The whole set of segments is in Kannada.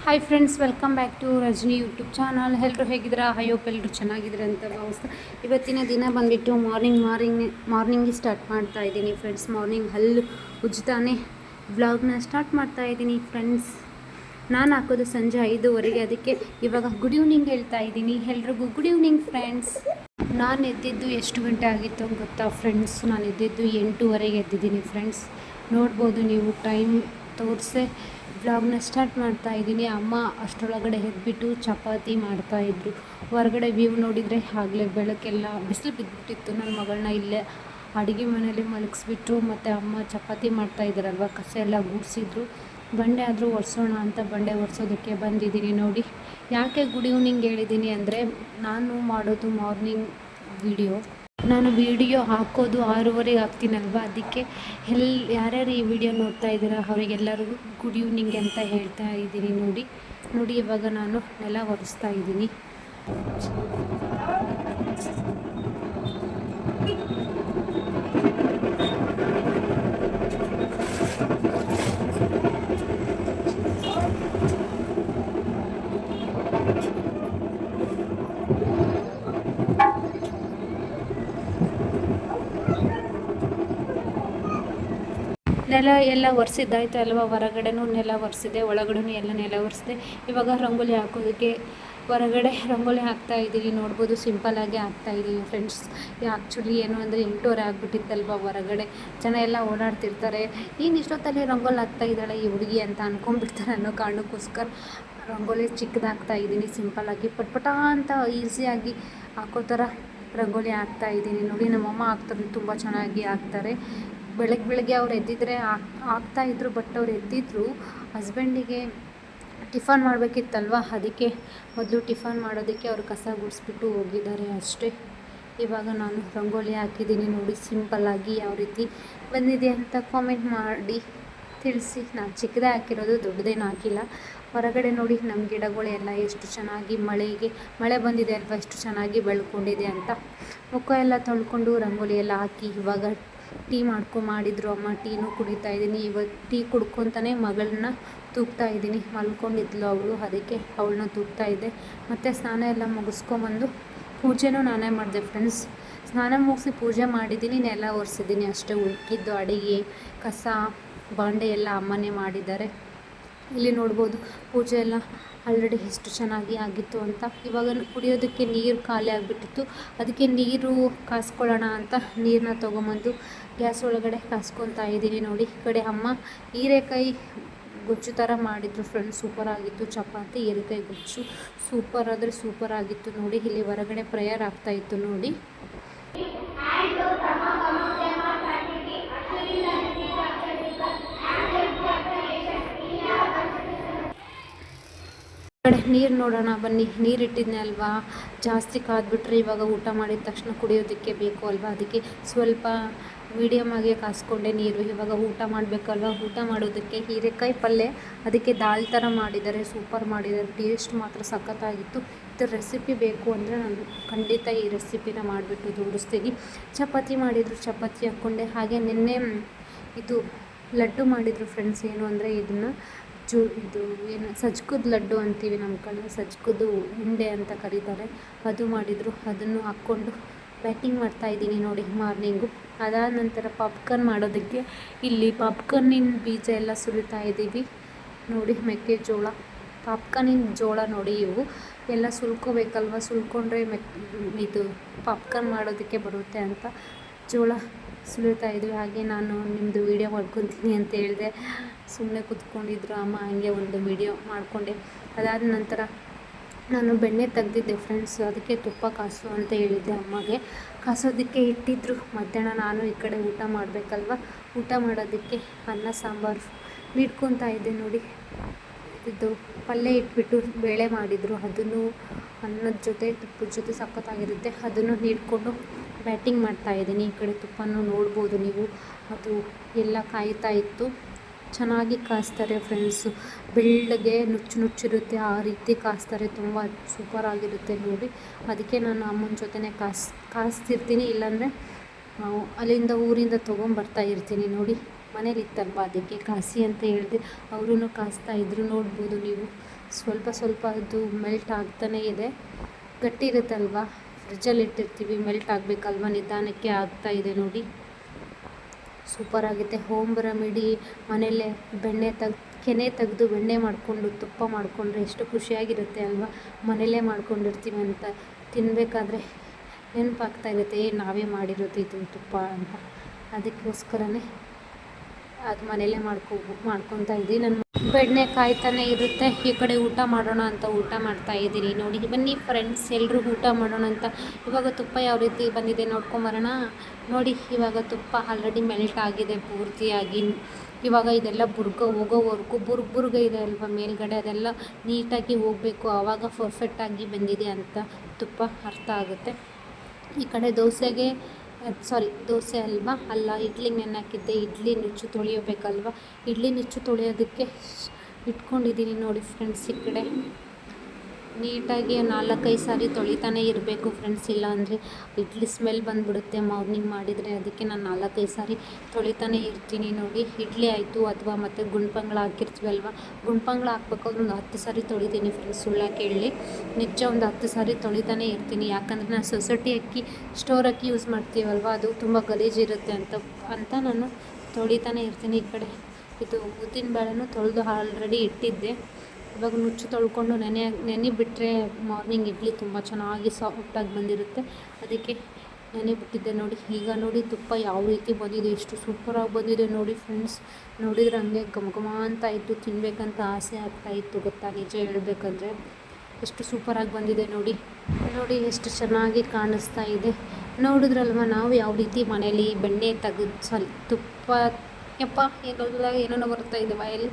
Hi friends, welcome back to Rajani YouTube channel. ಎಲ್ಲರೂ ಹೇಗಿದ್ದೀರಾ? ಹೋಪ್ ಎಲ್ಲರೂ ಚೆನ್ನಾಗಿದ್ದೀರಾ ಅಂತ ಭಾವಿಸ್ತಾ ಇವತ್ತಿನ ದಿನ ಬಂದುಬಿಟ್ಟು ಮಾರ್ನಿಂಗ್ ಸ್ಟಾರ್ಟ್ ಮಾಡ್ತಾ ಇದ್ದೀನಿ ಫ್ರೆಂಡ್ಸ್. ಮಾರ್ನಿಂಗ್ ಹಲ್ಲು ಉಜ್ತಾನೆ ವ್ಲಾಗ್ನ ಸ್ಟಾರ್ಟ್ ಮಾಡ್ತಾ ಇದ್ದೀನಿ ಫ್ರೆಂಡ್ಸ್. ನಾನು ಹಾಕೋದು ಸಂಜೆ 5:30, ಅದಕ್ಕೆ ಇವಾಗ ಗುಡ್ ಈವ್ನಿಂಗ್ ಹೇಳ್ತಾ ಇದ್ದೀನಿ ಎಲ್ರಿಗೂ. Good evening friends. ನಾನು ಎದ್ದಿದ್ದು ಎಷ್ಟು ಗಂಟೆ ಆಗಿತ್ತು ಗೊತ್ತಾ ಫ್ರೆಂಡ್ಸ್? ನಾನು ಎದ್ದಿದ್ದು 8:30ಗೆ ಎದ್ದಿದ್ದೀನಿ ಫ್ರೆಂಡ್ಸ್. ನೋಡ್ಬೋದು ನೀವು, ಟೈಮ್ ತೋರಿಸೆ ವ್ಲಾಗ್ನ ಸ್ಟಾರ್ಟ್ ಮಾಡ್ತಾ ಇದ್ದೀನಿ. ಅಮ್ಮ ಅಷ್ಟರೊಳಗಡೆ ಎದ್ಬಿಟ್ಟು ಚಪಾತಿ ಮಾಡ್ತಾಯಿದ್ರು. ಹೊರಗಡೆ ವ್ಯೂ ನೋಡಿದರೆ ಆಗಲೇ ಬೆಳಕೆಲ್ಲ ಬಿಸಿಲು ಬಿದ್ದುಬಿಟ್ಟಿತ್ತು. ನನ್ನ ಮಗಳನ್ನ ಇಲ್ಲೇ ಅಡುಗೆ ಮನೆಯಲ್ಲಿ ಮಲಗಿಸ್ಬಿಟ್ಟು ಮತ್ತು ಅಮ್ಮ ಚಪಾತಿ ಮಾಡ್ತಾಯಿದ್ದಾರಲ್ವ, ಕಸ ಎಲ್ಲ ಗೂಡಿಸಿದ್ರು. ಬಂಡೆ ಆದರೂ ಒರೆಸೋಣ ಅಂತ ಬಂಡೆ ಒರೆಸೋದಕ್ಕೆ ಬಂದಿದ್ದೀನಿ ನೋಡಿ. ಯಾಕೆ ಗುಡ್ ಈವ್ನಿಂಗ್ ಹೇಳಿದ್ದೀನಿ ಅಂದರೆ, ನಾನು ಮಾಡೋದು ಮಾರ್ನಿಂಗ್ ನಾನು ವಿಡಿಯೋ ಹಾಕೋದು 6:30ಗೆ ಹಾಕ್ತೀನಲ್ವ, ಅದಕ್ಕೆ ಯಾರ್ಯಾರು ಈ ವಿಡಿಯೋ ನೋಡ್ತಾ ಇದ್ದೀರಾ ಅವರಿಗೆಲ್ಲರಿಗೂ ಗುಡ್ ಈವ್ನಿಂಗ್ ಅಂತ ಹೇಳ್ತಾ ಇದ್ದೀನಿ ನೋಡಿ. ಇವಾಗ ನಾನು ನೆಲ ಒರೆಸ್ತಾ ಇದ್ದೀನಿ. ನೆಲ ಎಲ್ಲ ಒರೆಸಿದ್ದಾಯ್ತು ಅಲ್ವ. ಹೊರಗಡೆನೂ ನೆಲ ಒರೆಸಿದೆ, ಒಳಗಡೆನೂ ಎಲ್ಲ ನೆಲ ಒರೆಸಿದೆ. ಇವಾಗ ರಂಗೋಲಿ ಹಾಕೋದಕ್ಕೆ ಹೊರಗಡೆ ರಂಗೋಲಿ ಹಾಕ್ತಾಯಿದ್ದೀನಿ. ನೋಡ್ಬೋದು, ಸಿಂಪಲ್ಲಾಗಿ ಹಾಕ್ತಾಯಿದ್ದೀನಿ ಫ್ರೆಂಡ್ಸ್. ಆ್ಯಕ್ಚುಲಿ ಏನು ಅಂದರೆ 8:30 ಆಗಿಬಿಟ್ಟಿತ್ತಲ್ವ. ಹೊರಗಡೆ ಜನ ಎಲ್ಲ ಓಡಾಡ್ತಿರ್ತಾರೆ, ಏನು ಇಷ್ಟೊತ್ತಲ್ಲಿ ರಂಗೋಲಿ ಹಾಕ್ತಾಯಿದ್ದಾಳೆ ಈ ಹುಡುಗಿ ಅಂತ ಅಂದ್ಕೊಂಡ್ಬಿಡ್ತಾರೆ ಅನ್ನೋ ಕಾರಣಕ್ಕೋಸ್ಕರ ರಂಗೋಲಿ ಚಿಕ್ಕದಾಗ್ತಾಯಿದ್ದೀನಿ. ಸಿಂಪಲ್ಲಾಗಿ ಪಟ್ಪಟ ಅಂತ ಈಸಿಯಾಗಿ ಹಾಕೋ ಥರ ರಂಗೋಲಿ ಹಾಕ್ತಾಯಿದ್ದೀನಿ ನೋಡಿ. ನಮ್ಮಮ್ಮ ಹಾಕ್ತಾರೆ, ತುಂಬ ಚೆನ್ನಾಗಿ ಹಾಕ್ತಾರೆ. ಬೆಳಗ್ಗೆ ಅವ್ರು ಎದ್ದಿದ್ರೆ ಆಗ್ತಾಯಿದ್ರು. ಬಟ್ ಅವ್ರು ಎದ್ದಿದ್ರು ಹಸ್ಬೆಂಡಿಗೆ ಟಿಫನ್ ಮಾಡಬೇಕಿತ್ತಲ್ವ, ಅದಕ್ಕೆ ಮೊದಲು ಟಿಫನ್ ಮಾಡೋದಕ್ಕೆ ಅವ್ರು ಕಸ ಗುಡಿಸ್ಬಿಟ್ಟು ಹೋಗಿದ್ದಾರೆ ಅಷ್ಟೇ. ಇವಾಗ ನಾನು ರಂಗೋಲಿ ಹಾಕಿದ್ದೀನಿ ನೋಡಿ. ಸಿಂಪಲ್ಲಾಗಿ ಯಾವ ರೀತಿ ಬಂದಿದೆ ಅಂತ ಕಾಮೆಂಟ್ ಮಾಡಿ ತಿಳಿಸಿ. ನಾನು ಚಿಕ್ಕದೇ ಹಾಕಿರೋದು, ದೊಡ್ಡದೇನು ಹಾಕಿಲ್ಲ. ಹೊರಗಡೆ ನೋಡಿ ನಮ್ಮ ಗಿಡಗಳು ಎಲ್ಲ ಎಷ್ಟು ಚೆನ್ನಾಗಿ ಮಳೆ ಬಂದಿದೆ ಅಲ್ವ, ಎಷ್ಟು ಚೆನ್ನಾಗಿ ಬೆಳ್ಕೊಂಡಿದೆ ಅಂತ. ಮುಖ ಎಲ್ಲ ತೊಳ್ಕೊಂಡು ರಂಗೋಲಿ ಎಲ್ಲ ಹಾಕಿ ಇವಾಗ ಟೀ ಮಾಡಿದ್ರು ಅಮ್ಮ. ಟೀನೂ ಕುಡಿತಾ ಇದ್ದೀನಿ. ಇವಾಗ ಟೀ ಕುಡ್ಕೊತಾನೆ ಮಗಳನ್ನ ತೂಗ್ತಾ ಇದ್ದೀನಿ. ಮಲ್ಕೊಂಡಿದ್ಲು ಅವಳು, ಅದಕ್ಕೆ ಅವಳನ್ನ ತೂಗ್ತಾ ಇದ್ದೆ. ಮತ್ತು ಸ್ನಾನ ಎಲ್ಲ ಮುಗಿಸ್ಕೊಂಬಂದು ಪೂಜೆನೂ ನಾನೇ ಮಾಡಿದೆ ಫ್ರೆಂಡ್ಸ್. ಸ್ನಾನ ಮುಗಿಸಿ ಪೂಜೆ ಮಾಡಿದ್ದೀನಿ, ನೆಲ ಒರೆಸಿದ್ದೀನಿ ಅಷ್ಟೇ. ಉಳ್ಕಿದ್ದು ಅಡುಗೆ, ಕಸ, ಬಾಂಡೆ ಎಲ್ಲ ಅಮ್ಮನೇ ಮಾಡಿದ್ದಾರೆ. ಇಲ್ಲಿ ನೋಡ್ಬೋದು ಪೂಜೆ ಎಲ್ಲ ಆಲ್ರೆಡಿ ಎಷ್ಟು ಚೆನ್ನಾಗಿ ಆಗಿತ್ತು ಅಂತ. ಇವಾಗ ಕುಡಿಯೋದಕ್ಕೆ ನೀರು ಖಾಲಿ ಆಗಿಬಿಟ್ಟಿತ್ತು, ಅದಕ್ಕೆ ನೀರು ಕಾಸ್ಕೊಳ್ಳೋಣ ಅಂತ ನೀರನ್ನ ತೊಗೊಂಬಂದು ಗ್ಯಾಸ್ ಒಳಗಡೆ ಕಾಸ್ಕೊತಾ ಇದ್ದೀನಿ ನೋಡಿ. ಈ ಕಡೆ ಅಮ್ಮ ಹೀರೆಕಾಯಿ ಗೊಜ್ಜು ಥರ ಮಾಡಿದ್ರು ಫ್ರೆಂಡ್ಸ್. ಸೂಪರಾಗಿತ್ತು ಚಪಾತಿ, ಹೀರೆಕಾಯಿ ಗೊಜ್ಜು ಸೂಪರ್ ಆಗಿತ್ತು ನೋಡಿ. ಇಲ್ಲಿ ಹೊರಗಡೆ ಪ್ರೇಯರ್ ಆಗ್ತಾಯಿತ್ತು ನೋಡಿ. ಕಡೆ ನೀರು ನೋಡೋಣ ಬನ್ನಿ. ನೀರು ಇಟ್ಟಿದ್ದೆ ಅಲ್ವಾ, ಜಾಸ್ತಿ ಕಾದ್ಬಿಟ್ರೆ ಇವಾಗ ಊಟ ಮಾಡಿದ ತಕ್ಷಣ ಕುಡಿಯೋದಕ್ಕೆ ಬೇಕು ಅಲ್ವಾ, ಅದಕ್ಕೆ ಸ್ವಲ್ಪ ಮೀಡಿಯಮ್ ಆಗಿ ಕಾಸ್ಕೊಂಡೆ ನೀರು. ಇವಾಗ ಊಟ ಮಾಡಬೇಕಲ್ವ, ಊಟ ಮಾಡೋದಕ್ಕೆ ಹೀರೆಕಾಯಿ ಪಲ್ಯ, ಅದಕ್ಕೆ ದಾಲ್ ಥರ ಮಾಡಿದ್ದಾರೆ, ಸೂಪರ್ ಮಾಡಿದ್ದಾರೆ. ಟೇಸ್ಟ್ ಮಾತ್ರ ಸಖತ್ತಾಗಿತ್ತು. ಇದರ ರೆಸಿಪಿ ಬೇಕು ಅಂದರೆ ನಾನು ಖಂಡಿತ ಈ ರೆಸಿಪಿನ ಮಾಡಿಬಿಟ್ಟು ತೋರಿಸ್ತೀನಿ. ಚಪಾತಿ ಮಾಡಿದರು, ಚಪಾತಿ ಹಾಕ್ಕೊಂಡೆ. ಹಾಗೆ ನಿನ್ನೆ ಇದು ಲಡ್ಡು ಮಾಡಿದರು ಫ್ರೆಂಡ್ಸ್. ಏನು ಅಂದರೆ ಇದು ಏನು ಸಜ್ಕದ ಲಡ್ಡು ಅಂತೀವಿ ನಮ್ಮ ಕಡೆ, ಸಜ್ಕದ ಉಂಡೆ ಅಂತ ಕರೀತಾರೆ. ಅದು ಮಾಡಿದರು, ಅದನ್ನು ಹಾಕ್ಕೊಂಡು ಬ್ಯಾಟಿಂಗ್ ಮಾಡ್ತಾಯಿದ್ದೀನಿ ನೋಡಿ ಮಾರ್ನಿಂಗು. ಅದಾದ ನಂತರ ಪಾಪ್ಕಾರ್ನ್ ಮಾಡೋದಕ್ಕೆ ಇಲ್ಲಿ ಪಾಪ್ಕಾರ್ನಿನ ಬೀಜ ಎಲ್ಲ ಸುರಿತಾ ಇದ್ದೀವಿ ನೋಡಿ. ಮೆಕ್ಕೆಜೋಳ, ಪಾಪ್ಕಾರ್ನಿನ ಜೋಳ ನೋಡಿ. ಇವು ಎಲ್ಲ ಸುಲ್ಕೋಬೇಕಲ್ವ, ಸುಲ್ಕೊಂಡ್ರೆ ಇದು ಪಾಪ್ಕಾರ್ನ್ ಮಾಡೋದಕ್ಕೆ ಬರುತ್ತೆ ಅಂತ ಜೋಳ ಸುಲಿತಾ ಇದ್ವಿ. ಹಾಗೆ ನಾನು ನಿಮ್ಮದು ವೀಡಿಯೋ ಮಾಡ್ಕೊತೀನಿ ಅಂತ ಹೇಳಿದೆ. ಸುಮ್ಮನೆ ಕೂತ್ಕೊಂಡಿದ್ರು ಅಮ್ಮ, ಹಂಗೆ ಒಂದು ವೀಡಿಯೋ ಮಾಡಿಕೊಂಡೆ. ಅದಾದ ನಂತರ ನಾನು ಬೆಣ್ಣೆ ತೆಗ್ದಿದ್ದೆ ಫ್ರೆಂಡ್ಸ್, ಅದಕ್ಕೆ ತುಪ್ಪ ಕಾಸು ಅಂತ ಹೇಳಿದ್ದೆ ಅಮ್ಮಗೆ. ಕಾಸೋದಕ್ಕೆ ಇಟ್ಟಿದ್ರು. ಮಧ್ಯಾಹ್ನ ನಾನು ಈ ಕಡೆ ಊಟ ಮಾಡಬೇಕಲ್ವ, ಊಟ ಮಾಡೋದಕ್ಕೆ ಅನ್ನ ಸಾಂಬಾರು ನೀಡ್ಕೊತಾ ಇದ್ದೆ ನೋಡಿ. ಇದು ಪಲ್ಯ ಇಟ್ಬಿಟ್ಟು ಬೇಳೆ ಮಾಡಿದರು, ಅದನ್ನು ಅನ್ನದ ಜೊತೆ ತುಪ್ಪದ ಜೊತೆ ಸಖತ್ತಾಗಿರುತ್ತೆ. ಅದನ್ನು ನೀಡ್ಕೊಂಡು ಬ್ಯಾಟಿಂಗ್ ಮಾಡ್ತಾಯಿದ್ದೀನಿ. ಈ ಕಡೆ ತುಪ್ಪನೂ ನೋಡ್ಬೋದು ನೀವು, ಅದು ಎಲ್ಲ ಕಾಯ್ತಾ ಇತ್ತು. ಚೆನ್ನಾಗಿ ಕಾಸ್ತಾರೆ ಫ್ರೆಂಡ್ಸು, ಬೆಳ್ಳಗೆ ನುಚ್ಚಿರುತ್ತೆ, ಆ ರೀತಿ ಕಾಸ್ತಾರೆ. ತುಂಬ ಸೂಪರಾಗಿರುತ್ತೆ ನೋಡಿ. ಅದಕ್ಕೆ ನಾನು ಅಮ್ಮನ ಜೊತೆನೇ ಕಾಸ್ತಿರ್ತೀನಿ, ಇಲ್ಲಾಂದರೆ ಅಲ್ಲಿಂದ ಊರಿಂದ ತೊಗೊಂಬರ್ತಾ ಇರ್ತೀನಿ ನೋಡಿ. ಮನೇಲಿ ಇತ್ತಲ್ವ ಅದಕ್ಕೆ ಕಾಸಿ ಅಂತ ಹೇಳಿದೆ. ಅವರೂ ಕಾಸ್ತಾ ಇದ್ರು, ನೋಡ್ಬೋದು ನೀವು. ಸ್ವಲ್ಪ ಸ್ವಲ್ಪ ಅದು ಮೆಲ್ಟ್ ಆಗ್ತಾನೇ ಇದೆ. ಗಟ್ಟಿ ಇರುತ್ತಲ್ವ, ಫ್ರಿಜ್ಜಲ್ಲಿ ಇಟ್ಟಿರ್ತೀವಿ, ಮೆಲ್ಟ್ ಆಗಬೇಕಲ್ವ, ನಿಧಾನಕ್ಕೆ ಆಗ್ತಾ ಇದೆ ನೋಡಿ. ಸೂಪರಾಗುತ್ತೆ. ಹೋಮ್ ರೆಮಿಡಿ ಮನೆಯಲ್ಲೇ ಕೆನೆ ತೆಗೆದು ಬೆಣ್ಣೆ ಮಾಡಿಕೊಂಡು ತುಪ್ಪ ಮಾಡಿಕೊಂಡ್ರೆ ಎಷ್ಟು ಖುಷಿಯಾಗಿರುತ್ತೆ ಅಲ್ವಾ. ಮನೆಯಲ್ಲೇ ಮಾಡ್ಕೊಂಡಿರ್ತೀವಿ ಅಂತ ತಿನ್ನಬೇಕಾದ್ರೆ ನೆನಪಾಗ್ತಾ ಇರುತ್ತೆ, ನಾವೇ ಮಾಡಿರೋದು ಇದು ತುಪ್ಪ ಅಂತ. ಅದಕ್ಕೋಸ್ಕರನೇ ಅದು ಮನೆಯಲ್ಲೇ ಮಾಡ್ಕೊತಾ ಇದ್ದೀನಿ. ನನ್ನ ಬೆಣ್ಣೆ ಕಾಯ್ತಾನೆ ಇರುತ್ತೆ. ಈ ಕಡೆ ಊಟ ಮಾಡೋಣ ಅಂತ ಊಟ ಮಾಡ್ತಾ ಇದ್ದೀನಿ ನೋಡಿ. ಬನ್ನಿ ಫ್ರೆಂಡ್ಸ್, ಎಲ್ಲರೂ ಊಟ ಮಾಡೋಣ ಅಂತ. ಇವಾಗ ತುಪ್ಪ ಯಾವ ರೀತಿ ಬಂದಿದೆ ನೋಡ್ಕೊಂಬರೋಣ. ನೋಡಿ, ಇವಾಗ ತುಪ್ಪ ಆಲ್ರೆಡಿ ಮೆಲ್ಟ್ ಆಗಿದೆ ಪೂರ್ತಿಯಾಗಿ. ಇವಾಗ ಇದೆಲ್ಲ ಹೋಗೋವರೆಗೂ ಬುರ್ಗ ಇದೆ ಅಲ್ವಾ ಮೇಲ್ಗಡೆ, ಅದೆಲ್ಲ ನೀಟಾಗಿ ಹೋಗಬೇಕು, ಆವಾಗ ಪರ್ಫೆಕ್ಟಾಗಿ ಬಂದಿದೆ ಅಂತ ತುಪ್ಪ ಅರ್ಥ ಆಗುತ್ತೆ. ಈ ಕಡೆ ದೋಸೆ ಅಲ್ಲ, ಇಡ್ಲಿಗೆ ನೆನೆ ಹಾಕಿದ್ದೆ. ಇಡ್ಲಿ ನುಚ್ಚು ತೊಳೆಯಬೇಕಲ್ವ, ಇಡ್ಲಿ ನುಚ್ಚು ತೊಳೆಯೋದಕ್ಕೆ ಇಟ್ಕೊಂಡಿದ್ದೀನಿ ನೋಡಿ ಫ್ರೆಂಡ್ಸ್. ಈ ಕಡೆ ನೀಟಾಗಿ 4-5 ಸಾರಿ ತೊಳಿತಾನೆ ಇರಬೇಕು ಫ್ರೆಂಡ್ಸ್, ಇಲ್ಲ ಅಂದರೆ ಇಡ್ಲಿ ಸ್ಮೆಲ್ ಬಂದುಬಿಡುತ್ತೆ ಮಾರ್ನಿಂಗ್ ಮಾಡಿದರೆ. ಅದಕ್ಕೆ ನಾನು 4-5 ಸಾರಿ ತೊಳಿತಾನೆ ಇರ್ತೀನಿ ನೋಡಿ. ಇಡ್ಲಿ ಆಯಿತು ಅಥವಾ ಮತ್ತು ಗುಂಡ್ಪಂಗ್ಳ ಹಾಕಿರ್ತೀವಲ್ವ, ಗುಂಡ್ಪಂಗ್ಳ ಹಾಕ್ಬೇಕಾದ್ರೂ ಒಂದು 10 ಸಾರಿ ತೊಳಿತೀನಿ ಫ್ರೆಂಡ್ಸ್. ಸುಳ್ಳಾಕೆ ಹೇಳಿ ನಿಜ, ಒಂದು 10 ಸಾರಿ ತೊಳಿತಾನೆ ಇರ್ತೀನಿ. ಯಾಕಂದರೆ ನಾನು ಸೊಸೈಟಿ ಅಕ್ಕಿ, ಸ್ಟೋರ್ ಅಕ್ಕಿ ಯೂಸ್ ಮಾಡ್ತೀವಲ್ವ, ಅದು ತುಂಬ ಗಲೀಜಿರುತ್ತೆ ಅಂತ ನಾನು ತೊಳಿತಾನೆ ಇರ್ತೀನಿ. ಈ ಕಡೆ ಇದು ಉದ್ದಿನ ಬೇಳೆನೂ ತೊಳೆದು ಆಲ್ರೆಡಿ ಇಟ್ಟಿದ್ದೆ. ಇವಾಗ ನುಚ್ಚು ತೊಳ್ಕೊಂಡು ನೆನೆ ಬಿಟ್ಟರೆ ಮಾರ್ನಿಂಗ್ ಇಡ್ಲಿ ತುಂಬ ಚೆನ್ನಾಗಿ ಸಾಫ್ಟಾಗಿ ಬಂದಿರುತ್ತೆ. ಅದಕ್ಕೆ ನೆನೆ ಬಿಟ್ಟಿದ್ದೆ ನೋಡಿ. ಈಗ ನೋಡಿ ತುಪ್ಪ ಯಾವ ರೀತಿ ಬಂದಿದೆ, ಎಷ್ಟು ಸೂಪರಾಗಿ ಬಂದಿದೆ ನೋಡಿ ಫ್ರೆಂಡ್ಸ್. ನೋಡಿದರೆ ಹಂಗೆ ಘಮ ಅಂತ ಇತ್ತು, ತಿನ್ನಬೇಕಂತ ಆಸೆ ಆಗ್ತಾಯಿತ್ತು ಗೊತ್ತಾ, ನಿಜ ಹೇಳಬೇಕಂದ್ರೆ. ಎಷ್ಟು ಸೂಪರಾಗಿ ಬಂದಿದೆ ನೋಡಿ. ಎಷ್ಟು ಚೆನ್ನಾಗಿ ಕಾಣಿಸ್ತಾ ಇದೆ. ನೋಡಿದ್ರಲ್ವ, ನಾವು ಯಾವ ರೀತಿ ಮನೇಲಿ ಬೆಣ್ಣೆ ತುಪ್ಪ ಏನೋ ಬರ್ತಾ ಇದೆ ಬಾಯಲ್ಲಿ.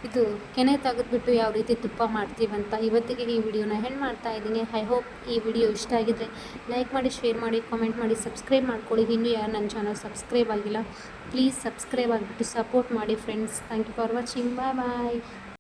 ಇದು ಕೆನೆ ತೆಗೆದುಬಿಟ್ಟು ಯಾವ ರೀತಿ ತುಪ್ಪ ಮಾಡ್ತೀವಂತ ಇವತ್ತಿಗೆ ಈ ವಿಡಿಯೋನ ಹೆಣ್ಣು ಮಾಡ್ತಾ ಇದ್ದೀನಿ. ಐ ಹೋಪ್ ಈ ವಿಡಿಯೋ ಇಷ್ಟ ಆಗಿದ್ದರೆ ಲೈಕ್ ಮಾಡಿ, ಶೇರ್ ಮಾಡಿ, ಕಾಮೆಂಟ್ ಮಾಡಿ, ಸಬ್ಸ್ಕ್ರೈಬ್ ಮಾಡ್ಕೊಳ್ಳಿ. ಇನ್ನೂ ಯಾರು ನನ್ನ ಚಾನಲ್ ಸಬ್ಸ್ಕ್ರೈಬ್ ಆಗಿಲ್ಲ, ಪ್ಲೀಸ್ ಸಬ್ಸ್ಕ್ರೈಬ್ ಆಗಿಬಿಟ್ಟು ಸಪೋರ್ಟ್ ಮಾಡಿ friends. Thank you for watching. Bye.